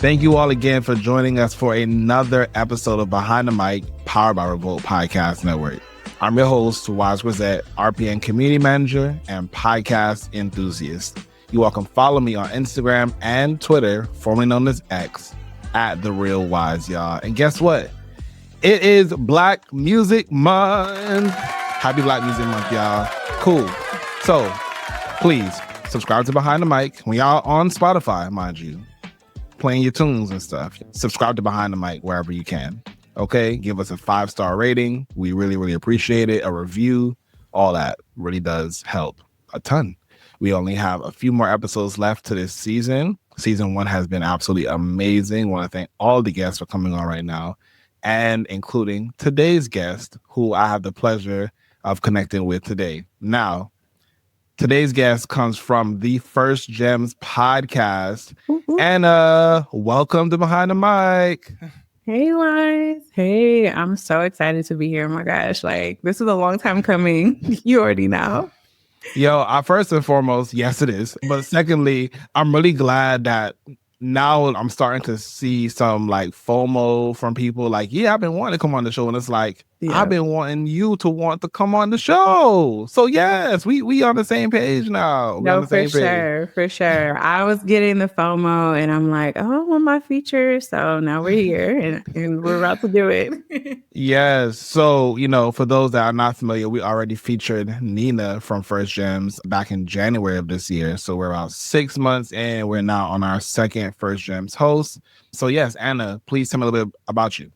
Thank you all again for joining us for another episode of Behind the Mic, powered by Revolt Podcast Network. I'm your host, Wise Grisette, RPN Community Manager and Podcast Enthusiast. You all can follow me on Instagram and Twitter, formerly known as X, at The Real Wise, y'all. And guess what? It is Black Music Month. Happy Black Music Month, y'all. Cool. So, please, subscribe to Behind the Mic. When y'all on Spotify, mind you, playing your tunes and stuff, subscribe to Behind the Mic wherever you can. Okay, give us a 5-star rating. We really appreciate it. A review, all that really does help a ton. We only have a few more episodes left to this season. Season 1 has been absolutely amazing. I want to thank all the guests for coming on right now, and including today's guest, who I have the pleasure of connecting with today. Now, today's guest comes from the First Gems podcast. Anna, welcome to Behind the Mic. Hey, Wise. Hey, I'm so excited to be here. Oh my gosh, like, this is a long time coming. You already know. Yo, first and foremost, yes, it is. But secondly, I'm really glad that now I'm starting to see some like FOMO from people like, yeah, I've been wanting to come on the show. And it's like, I've been wanting you to want to come on the show. So yes, we on the same page now. No, for sure. I was getting the FOMO and I'm like, oh, I want my feature. So now we're here and we're about to do it. Yes. So, for those that are not familiar, we already featured Nina from First Gems back in January of this year. So we're about 6 months in. We're now on our second First Gems host. So yes, Anna, please tell me a little bit about you.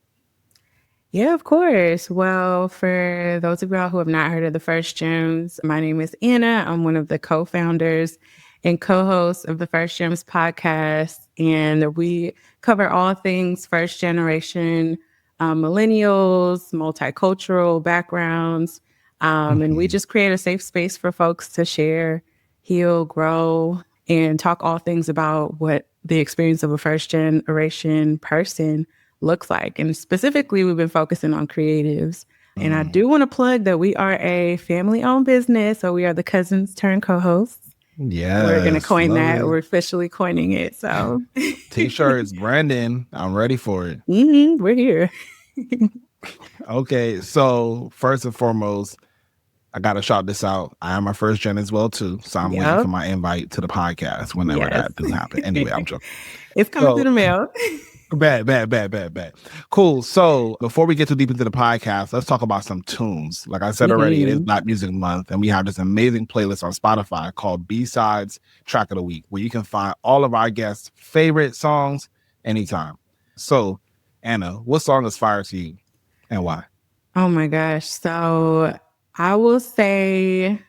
Yeah, of course. Well, for those of y'all who have not heard of the First Gems, my name is Anna. I'm one of the co-founders and co-hosts of the First Gems podcast. And we cover all things first generation, millennials, multicultural backgrounds. And we just create a safe space for folks to share, heal, grow, and talk all things about what the experience of a first generation person looks like. And specifically, we've been focusing on creatives. And I do want to plug that we are a family-owned business. So we are the cousins turned co-hosts. Yeah, we're going to coin that. We're officially coining it. So T-shirts, Brandon, I'm ready for it. We're here. Okay, so first and foremost, I got to shout this out. I am a first gen as well, too. So I'm waiting for my invite to the podcast whenever that does happen. Anyway, I'm joking. It's coming through the mail. Bad. Cool. So before we get too deep into the podcast, let's talk about some tunes. Like I said already, it is Black Music Month, and we have this amazing playlist on Spotify called B-Sides Track of the Week, where you can find all of our guests' favorite songs anytime. So, Anna, what song is fire to you and why? Oh my gosh. So I will say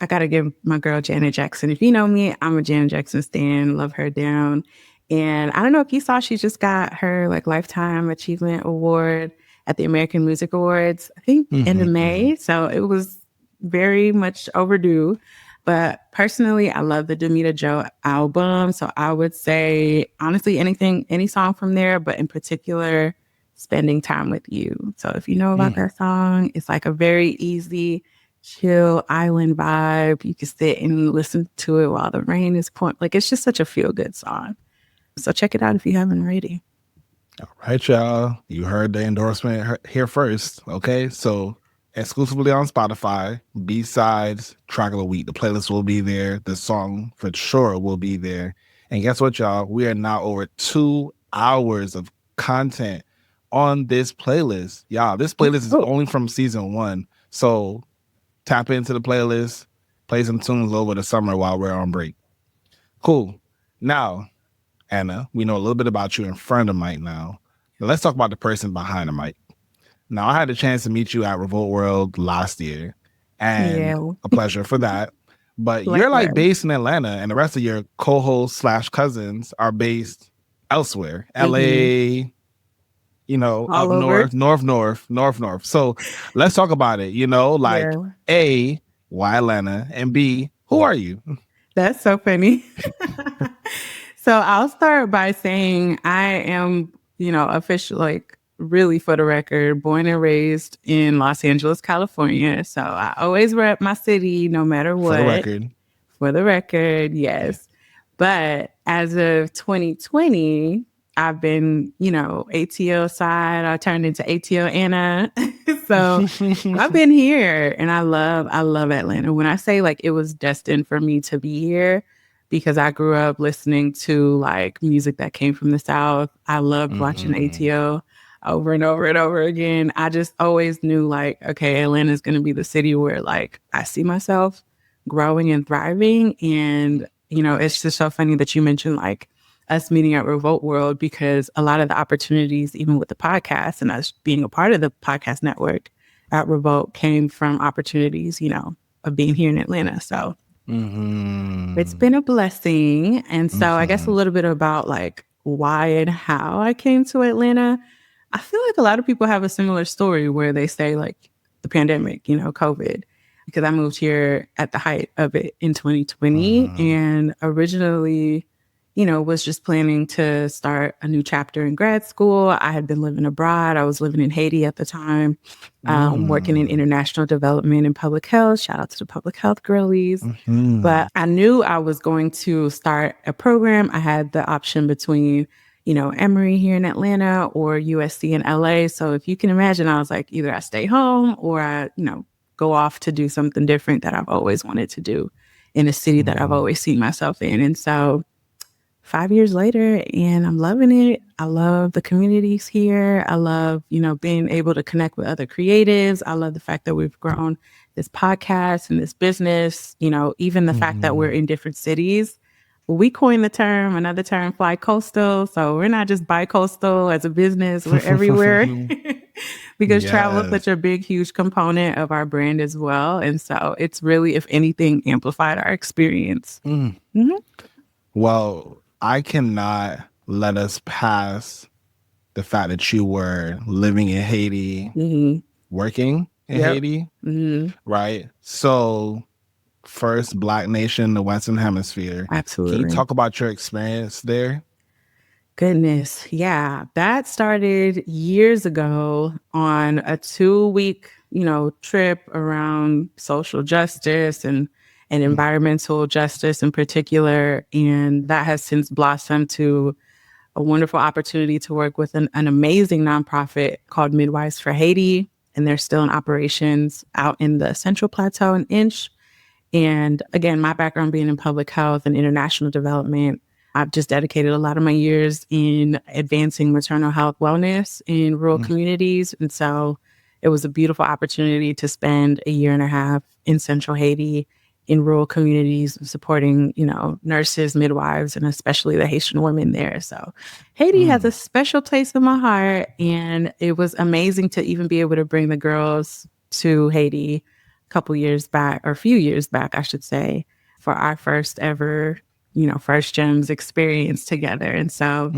I got to give my girl Janet Jackson. If you know me, I'm a Janet Jackson stan. Love her down. And I don't know if you saw, she just got her like Lifetime Achievement Award at the American Music Awards, I think end of May. So it was very much overdue. But personally, I love the Damita Jo album. So I would say, honestly, any song from there, but in particular, Spending Time with You. So if you know about that song, it's like a very easy, chill island vibe. You can sit and listen to it while the rain is pouring. Like, it's just such a feel-good song. So check it out if you haven't already. All right, y'all. You heard the endorsement here first. Okay, so exclusively on Spotify, B-Sides Track of the Week. The playlist will be there. The song for sure will be there. And guess what, y'all? We are now over 2 hours of content on this playlist. Y'all, this playlist is only from season 1. So tap into the playlist, play some tunes over the summer while we're on break. Cool. Now, Anna, we know a little bit about you in front of the mic now. Let's talk about the person behind the mic. Now, I had a chance to meet you at Revolt World last year, and a pleasure for that. But you're like based in Atlanta, and the rest of your co-hosts / cousins are based elsewhere. LA, all up over. north. So let's talk about it. A, why Atlanta? And B, who are you? That's so funny. So I'll start by saying I am, official, like really for the record, born and raised in Los Angeles, California. So I always rep my city no matter what. For the record. For the record, yes. But as of 2020, I've been, ATL side. I turned into ATL Anna. So I've been here and I love Atlanta. When I say like it was destined for me to be here because I grew up listening to like music that came from the South. I loved watching ATL over and over and over again. I just always knew like, okay, Atlanta is going to be the city where like I see myself growing and thriving. And, it's just so funny that you mentioned like us meeting at Revolt World, because a lot of the opportunities, even with the podcast and us being a part of the podcast network at Revolt, came from opportunities, of being here in Atlanta. So it's been a blessing. And so I guess a little bit about like why and how I came to Atlanta. I feel like a lot of people have a similar story where they say like the pandemic, COVID, because I moved here at the height of it in 2020 and originally, was just planning to start a new chapter in grad school. I had been living abroad. I was living in Haiti at the time, working in international development and public health. Shout out to the public health girlies. But I knew I was going to start a program. I had the option between Emory here in Atlanta or USC in LA. So if you can imagine, I was like, either I stay home or I, go off to do something different that I've always wanted to do in a city that I've always seen myself in. And so 5 years later, and I'm loving it. I love the communities here. I love, being able to connect with other creatives. I love the fact that we've grown this podcast and this business, even the fact that we're in different cities. We coined the term, another term, fly coastal. So we're not just bi-coastal as a business, we're everywhere because travel is such a big, huge component of our brand as well. And so it's really, if anything, amplified our experience. Well, I cannot let us pass the fact that you were living in Haiti, working in Haiti, right? So first Black nation in the Western Hemisphere. Absolutely. Can you talk about your experience there? Goodness. Yeah. That started years ago on a 2-week, trip around social justice and environmental justice in particular. And that has since blossomed to a wonderful opportunity to work with an amazing nonprofit called Midwives for Haiti. And they're still in operations out in the Central Plateau and Inch. And again, my background being in public health and international development, I've just dedicated a lot of my years in advancing maternal health wellness in rural communities. And so it was a beautiful opportunity to spend a year and a half in Central Haiti in rural communities, supporting, nurses, midwives, and especially the Haitian women there. So Haiti has a special place in my heart. And it was amazing to even be able to bring the girls to Haiti a few years back, I should say, for our first ever, First Gems experience together. And so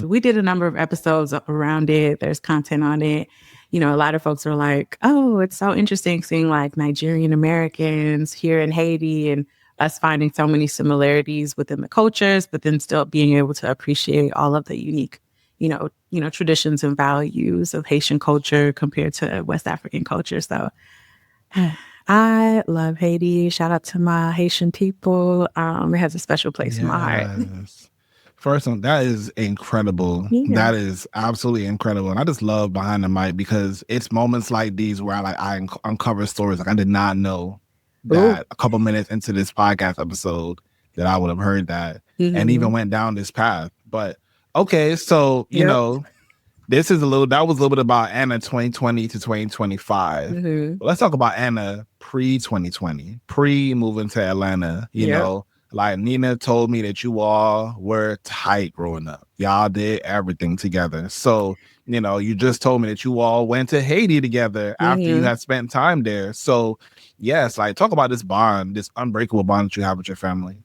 we did a number of episodes around it. There's content on it. A lot of folks are like, oh, it's so interesting seeing like Nigerian-Americans here in Haiti and us finding so many similarities within the cultures, but then still being able to appreciate all of the unique, traditions and values of Haitian culture compared to West African culture. So I love Haiti. Shout out to my Haitian people. It has a special place in my heart. First one, that is incredible. That is absolutely incredible. And I just love Behind the Mic because it's moments like these where I uncover stories like I did not know that a couple minutes into this podcast episode that I would have heard that and even went down this path. But okay, so this is that was a little bit about Anna 2020 to 2025. But let's talk about Anna pre-2020, pre-moving to Atlanta, you know. Like Nina told me that you all were tight growing up. Y'all did everything together. So, you just told me that you all went to Haiti together after you had spent time there. So, yes, like talk about this bond, this unbreakable bond that you have with your family.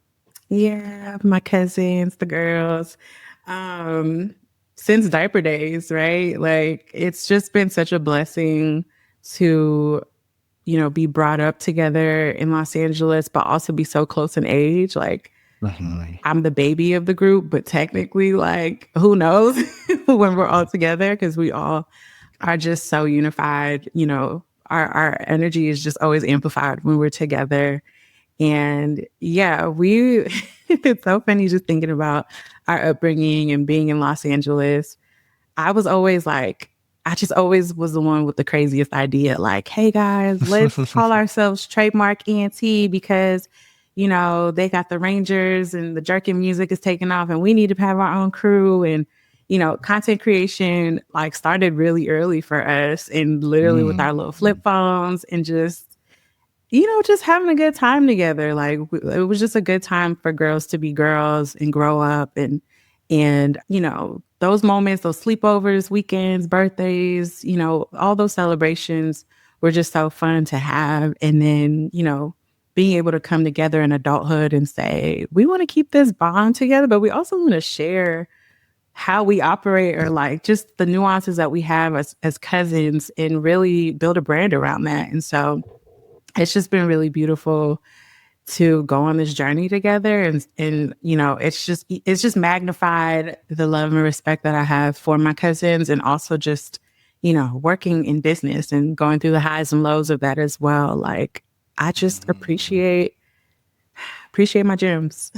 Yeah, my cousins, the girls, since diaper days, right? Like it's just been such a blessing to be brought up together in Los Angeles, but also be so close in age. Like I'm the baby of the group, but technically, like, who knows when we're all together, because we all are just so unified. Our energy is just always amplified when we're together. And yeah, we It's so funny just thinking about our upbringing and being in Los Angeles. I was always like, I just always was the one with the craziest idea. Like, hey guys, let's call ourselves Trademark ENT because, you know, they got the Rangers and the jerking music is taking off and we need to have our own crew. And, you know, content creation like started really early for us and literally with our little flip phones and just, you know, just having a good time together. Like it was just a good time for girls to be girls and grow up and, you know, those moments, those sleepovers, weekends, birthdays, you know, all those celebrations were just so fun to have. And then, you know, being able to come together in adulthood and say, we want to keep this bond together, but we also want to share how we operate or like just the nuances that we have as cousins and really build a brand around that. And so it's just been really beautiful to go on this journey together and you know it's just magnified the love and respect that I have for my cousins and also just you know working in business and going through the highs and lows of that as well. Like I just appreciate my gems.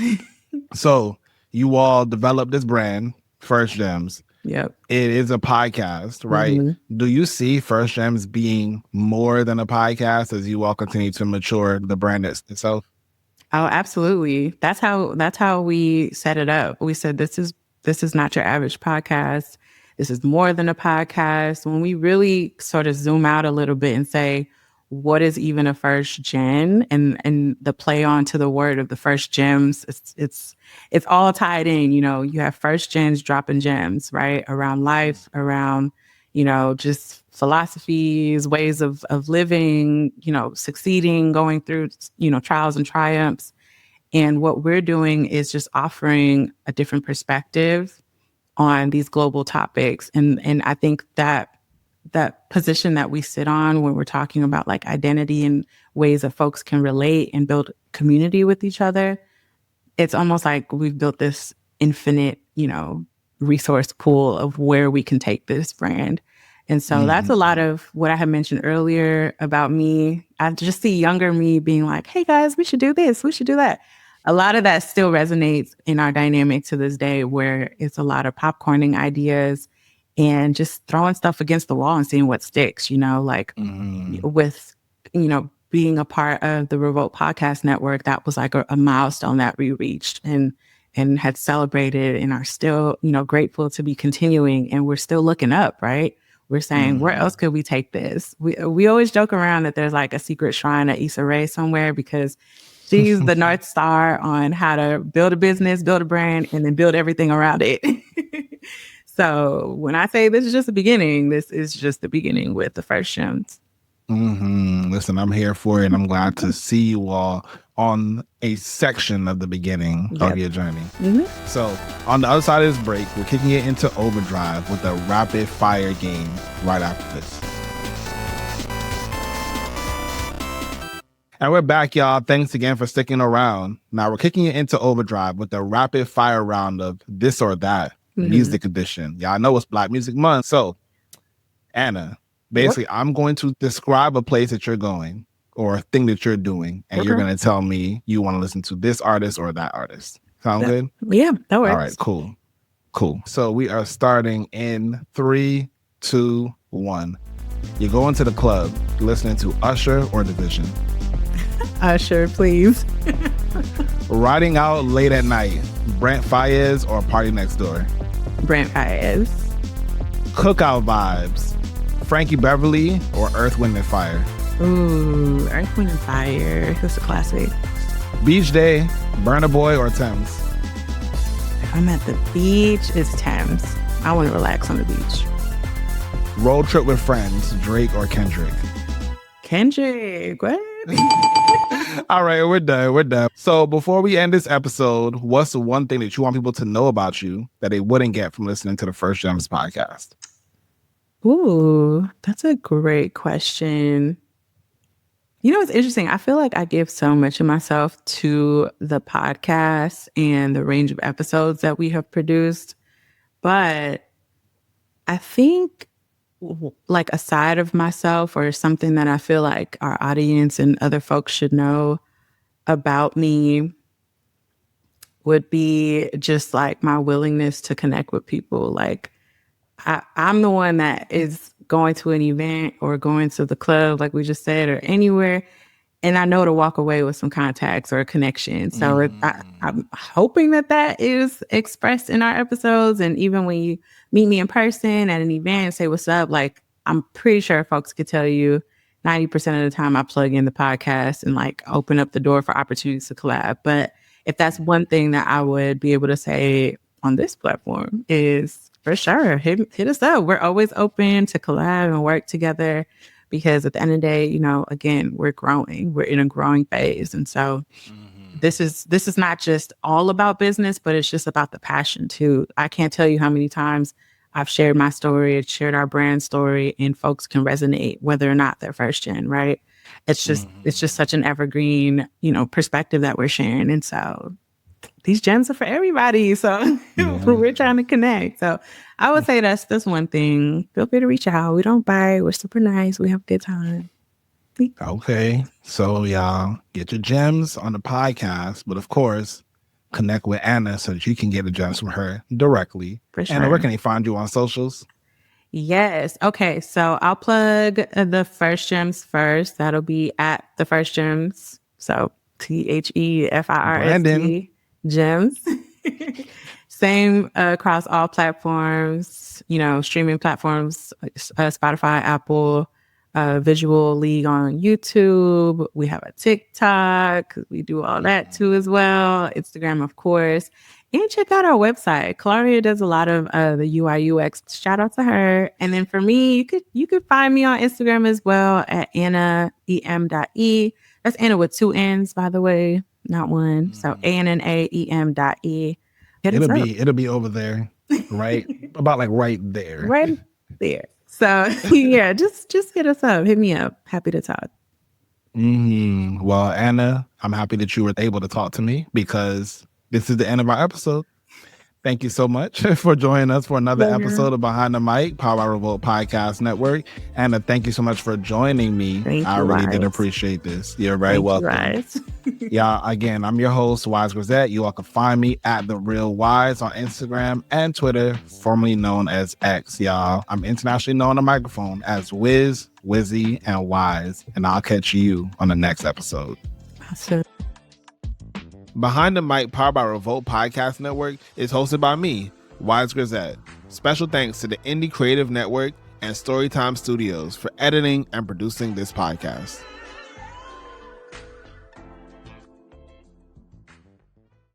So you all developed this brand, First Gems. Yep. It is a podcast, right? Do you see First Gems being more than a podcast as you all continue to mature the brand itself? Oh, absolutely. That's how we set it up. We said this is not your average podcast. This is more than a podcast. When we really sort of zoom out a little bit and say, what is even a first gen and the play on to the word of the first gems, it's all tied in. You know, you have first gens dropping gems, right? Around life, around, you know, just philosophies, ways of living, you know, succeeding, going through, you know, trials and triumphs. And what we're doing is just offering a different perspective on these global topics. And I think that position that we sit on when we're talking about like identity and ways that folks can relate and build community with each other, it's almost like we've built this infinite, you know, resource pool of where we can take this brand. And so that's a lot of what I had mentioned earlier about me. I just see younger me being like, hey guys, we should do this. We should do that. A lot of that still resonates in our dynamic to this day, where it's a lot of popcorning ideas and just throwing stuff against the wall and seeing what sticks, you know, like with, you know, being a part of the Revolt Podcast Network, that was like a milestone that we reached and had celebrated and are still, you know, grateful to be continuing. And we're still looking up, right? We're saying, where else could we take this? We always joke around that there's like a secret shrine at Issa Rae somewhere because she's the North Star on how to build a business, build a brand, and then build everything around it. So when I say this is just the beginning, this is just the beginning with the First Gems. Listen, I'm here for it. And I'm glad to see you all on a section of the beginning of your journey. So on the other side of this break, we're kicking it into overdrive with a rapid fire game right after this. And we're back, y'all. Thanks again for sticking around. Now we're kicking it into overdrive with a rapid fire round of this or that music edition. Y'all know it's Black Music Month. So Anna, basically, I'm going to describe a place that you're going or a thing that you're doing, and you're going to tell me you want to listen to this artist or that artist. Sound good? Yeah, that works. All right, cool. So we are starting in 3, 2, 1. You're going to the club, listening to Usher or Division. Usher, please. Riding out late at night, Brent Faiyaz or Party Next Door? Brent Faiyaz. Cookout vibes, Frankie Beverly or Earth, Wind & Fire? Ooh, Earth, Wind & Fire. That's a classic. Beach day, Burna Boy or Thames? If I'm at the beach, it's Thames. I want to relax on the beach. Road trip with friends, Drake or Kendrick? Kendrick, what? All right, we're done. So before we end this episode, what's the one thing that you want people to know about you that they wouldn't get from listening to the First Gems podcast? Ooh, that's a great question. You know, it's interesting. I feel like I give so much of myself to the podcast and the range of episodes that we have produced. But I think like a side of myself or something that I feel like our audience and other folks should know about me would be just like my willingness to connect with people. Like I'm the one that is going to an event or going to the club, like we just said, or anywhere, and I know to walk away with some contacts or a connection. So I'm hoping that is expressed in our episodes. And even when you meet me in person at an event and say what's up, like I'm pretty sure folks could tell you 90% of the time I plug in the podcast and like open up the door for opportunities to collab. But if that's one thing that I would be able to say on this platform is for sure, hit us up. We're always open to collab and work together because at the end of the day, again, we're growing. We're in a growing phase. And so this is not just all about business, but it's just about the passion too. I can't tell you how many times I've shared my story, shared our brand story, and folks can resonate whether or not they're first gen, right? It's just such an evergreen, perspective that we're sharing. And so these gems are for everybody. So we're trying to connect. So I would say that's one thing. Feel free to reach out. We don't bite. We're super nice. We have a good time. Okay. So y'all get your gems on the podcast, but of course, connect with Anna so that you can get the gems from her directly. For sure. Anna, where can they find you on socials? Yes. Okay. So I'll plug the First Gems first. That'll be at the First Gems. So THEFIRST Gems. Same across all platforms, streaming platforms, Spotify, Apple, Visual League on YouTube. We have a TikTok. We do all that too as well. Instagram, of course. And check out our website. Claudia does a lot of the UI UX. Shout out to her. And then for me, you could find me on Instagram as well at AnnaEM.E. That's Anna with 2 N's, by the way, not one. So ANNAEM.E. It'll be over there, right? About like right there. Right there. So yeah, just hit us up. Hit me up. Happy to talk. Well, Anna, I'm happy that you were able to talk to me because this is the end of our episode. Thank you so much for joining us for another episode of Behind the Mic, Powered by REVOLT Podcast Network. Anna, thank you so much for joining me. I really did appreciate this. You're very welcome. Yeah, again, I'm your host, Wise Grisette. You all can find me at The Real Wise on Instagram and Twitter, formerly known as X, y'all. I'm internationally known on the microphone as Wiz, Wizzy, and Wise, and I'll catch you on the next episode. Awesome. Behind the Mic, Powered by REVOLT Podcast Network is hosted by me, Wise Grisette. Special thanks to the Indie Creative Network and Storytime Studios for editing and producing this podcast.